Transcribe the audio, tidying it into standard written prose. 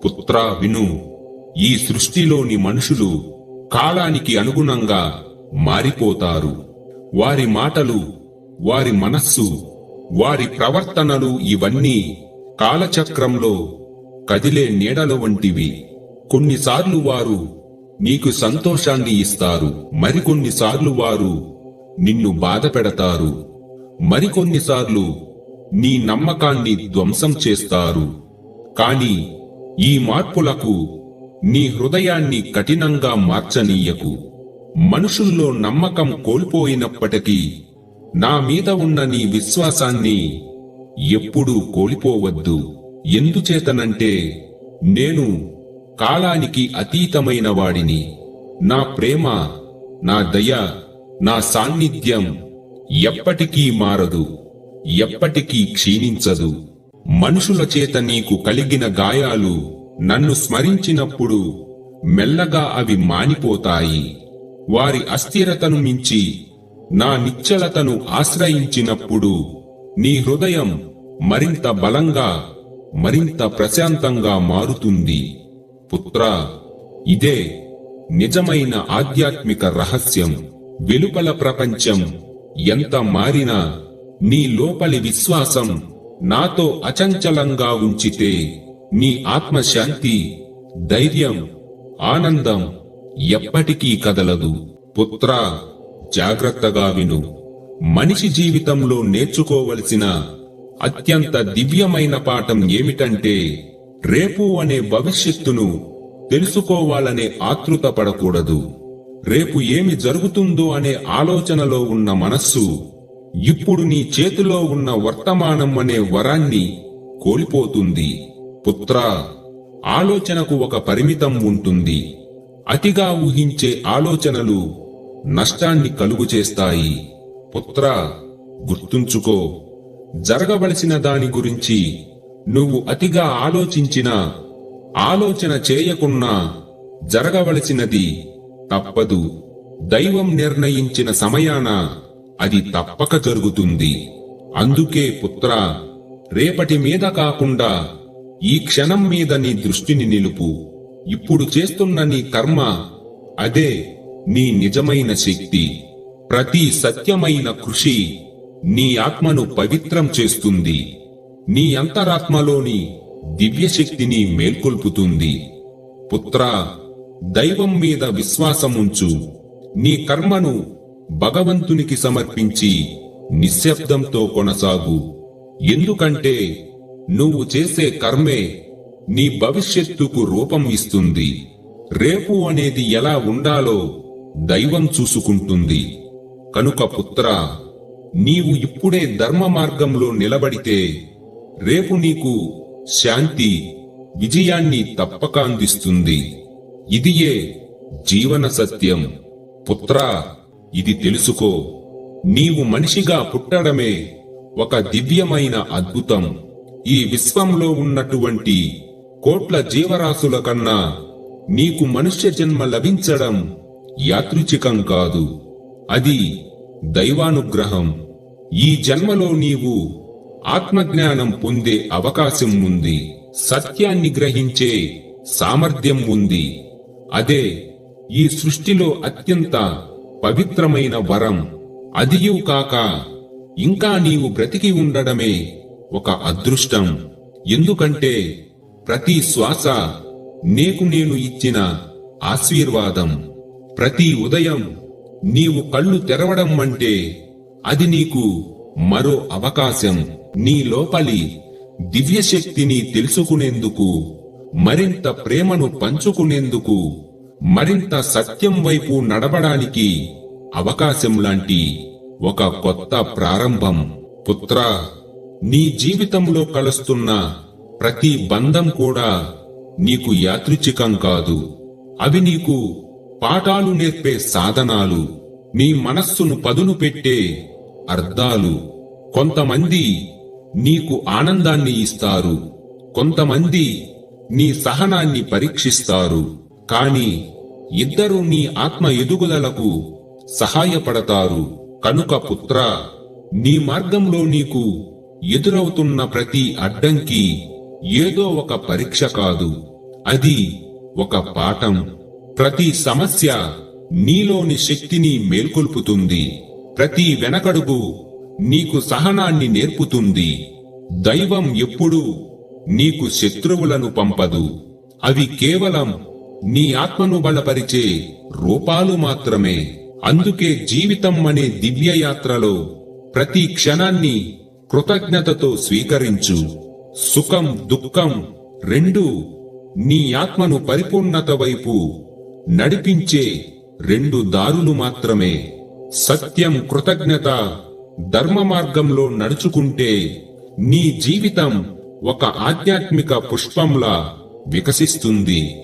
పుత్రా విను, ఈ సృష్టిలోని మనుషులు కాలానికి అనుగుణంగా మారిపోతారు. వారి మాటలు, వారి మనస్సు, వారి ప్రవర్తనలు ఇవన్నీ కాలచక్రంలో కదిలే నీడల వంటివి. కొన్నిసార్లు వారు నీకు సంతోషాన్ని ఇస్తారు, మరికొన్నిసార్లు వారు నిన్ను బాధ పెడతారు, మరికొన్నిసార్లు నీ నమ్మకాన్ని ధ్వంసం చేస్తారు. కాని ఈ మార్పులకు నీ హృదయాన్ని కఠినంగా మార్చనీయకు. మనుషుల్లో నమ్మకం కోల్పోయినప్పటికీ నా మీద ఉన్న నీ విశ్వాసాన్ని ఎప్పుడూ కోల్పోవద్దు. ఎందుచేతనంటే నేను కాలానికి అతీతమైన వాడిని. నా ప్రేమ, నా దయ, నా సాన్నిధ్యం ఎప్పటికీ మారదు, ఎప్పటికీ క్షీణించదు. మనుషుల చేత నీకు కలిగిన గాయాలు నన్ను స్మరించినప్పుడు మెల్లగా అవి మానిపోతాయి. వారి అస్థిరతను మించి నా నిశ్చలతను ఆశ్రయించినప్పుడు నీ హృదయం మరింత బలంగా, మరింత ప్రశాంతంగా మారుతుంది. పుత్రా, ఇదే నిజమైన ఆధ్యాత్మిక రహస్యం. వెలుపల ప్రపంచం ఎంత మారినా నీ లోపలి విశ్వాసం నాతో అచంచలంగా ఉంచితే నీ ఆత్మశాంతి, ధైర్యం, ఆనందం ఎప్పటికీ కదలదు. పుత్రా, జాగ్రత్తగా విను. మనిషి జీవితంలో నేర్చుకోవలసిన అత్యంత దివ్యమైన పాఠం ఏమిటంటే, రేపు అనే భవిష్యత్తును తెలుసుకోవాలనే ఆతృత పడకూడదు. రేపు ఏమి జరుగుతుందో అనే ఆలోచనలో ఉన్న మనస్సు ఇప్పుడు నీ చేతిలో ఉన్న వర్తమానం అనే వరాన్ని కోల్పోతుంది. పుత్రా, ఆలోచనకు ఒక పరిమితం ఉంటుంది. అతిగా ఊహించే ఆలోచనలు నష్టాన్ని కలుగుచేస్తాయి. పుత్రా, గుర్తుంచుకో, జరగవలసిన దాని గురించి నువ్వు అతిగా ఆలోచించినా, ఆలోచన చేయకున్నా జరగవలసినది తప్పదు. దైవం నిర్ణయించిన సమయాన అది తప్పక జరుగుతుంది. అందుకే పుత్రా, రేపటి మీద కాకుండా ఈ క్షణం మీద నీ దృష్టిని నిలుపు. ఇప్పుడు చేస్తున్న నీ కర్మ, అదే నీ నిజమైన శక్తి. ప్రతి సత్యమైన కృషి నీ ఆత్మను పవిత్రం చేస్తుంది, నీ అంతరాత్మలోని దివ్యశక్తిని మేల్కొల్పుతుంది. పుత్రా, దైవం మీద విశ్వాసముంచు. నీ కర్మను భగవంతునికి సమర్పించి నిశ్శబ్దంతో కొనసాగు. ఎందుకంటే నువ్వు చేసే కర్మే నీ భవిష్యత్తుకు రూపం ఇస్తుంది. రేపు అనేది ఎలా ఉండాలో దైవం చూసుకుంటుంది. కనుక పుత్రా, నీవు ఇప్పుడే ధర్మ మార్గంలో నిలబడితే రేపు నీకు శాంతి, విజయాన్ని తప్పక అందిస్తుంది. ఇదియే జీవన సత్యం. పుత్రా, ఇది తెలుసుకో. నీవు మనిషిగా పుట్టడమే ఒక దివ్యమైన అద్భుతం. ఈ విశ్వంలో ఉన్నటువంటి కోట్ల జీవరాశుల కన్నా నీకు మనుష్య జన్మ లభించడం యాదృచ్ఛికం కాదు, అది దైవానుగ్రహం. ఈ జన్మలో నీవు ఆత్మజ్ఞానం పొందే అవకాశం ఉంది, సత్యాన్ని గ్రహించే సామర్థ్యం ఉంది. అదే ఈ సృష్టిలో అత్యంత పవిత్రమైన వరం. అదియూ కాక ఇంకా నీవు బ్రతికి ఉండడమే ఒక అదృష్టం. ఎందుకంటే ప్రతి శ్వాస నీకు నేను ఇచ్చిన ఆశీర్వాదం. ప్రతి ఉదయం నీవు కళ్ళు తెరవడం అంటే అది నీకు మరో అవకాశం. నీ లోపలి దివ్యశక్తిని తెలుసుకునేందుకు, మరింత ప్రేమను పంచుకునేందుకు, మరింత సత్యం వైపు నడవడానికి అవకాశం లాంటి ఒక కొత్త ప్రారంభం. పుత్రా, నీ జీవితంలో కలుస్తున్న ప్రతి బంధం కూడా నీకు యాదృచ్ఛికం కాదు. అవి నీకు పాఠాలు నేర్పే సాధనాలు, నీ మనస్సును పదును పెట్టే అర్థాలు. కొంతమంది నీకు ఆనందాన్ని ఇస్తారు, కొంతమంది నీ సహనాన్ని పరీక్షిస్తారు. కాని ఇద్దరూ నీ ఆత్మ ఎదుగుదలకు సహాయపడతారు. కనుక పుత్రా, నీ మార్గంలో నీకు ఎదురవుతున్న ప్రతి అడ్డంకి ఏదో ఒక పరీక్ష కాదు, అది ఒక పాఠం. ప్రతి సమస్య నీలోని శక్తిని మేల్కొల్పుతుంది. ప్రతి వెనకడుగు నీకు సహనాన్ని నేర్పుతుంది. దైవం ఎప్పుడూ నీకు శత్రువులను పంపదు. అవి కేవలం నీ ఆత్మను బలపరిచే రూపాలు మాత్రమే. అందుకే జీవితం అనే దివ్యయాత్రలో ప్రతి క్షణాన్ని కృతజ్ఞతతో స్వీకరించు. సుఖం దుఃఖం రెండూ నీ ఆత్మను పరిపూర్ణత వైపు నడిపించే రెండు దారులు మాత్రమే. సత్యం, కృతజ్ఞత, ధర్మ మార్గంలో నడుచుకుంటే నీ జీవితం ఒక ఆధ్యాత్మిక పుష్పంలా వికసిస్తుంది.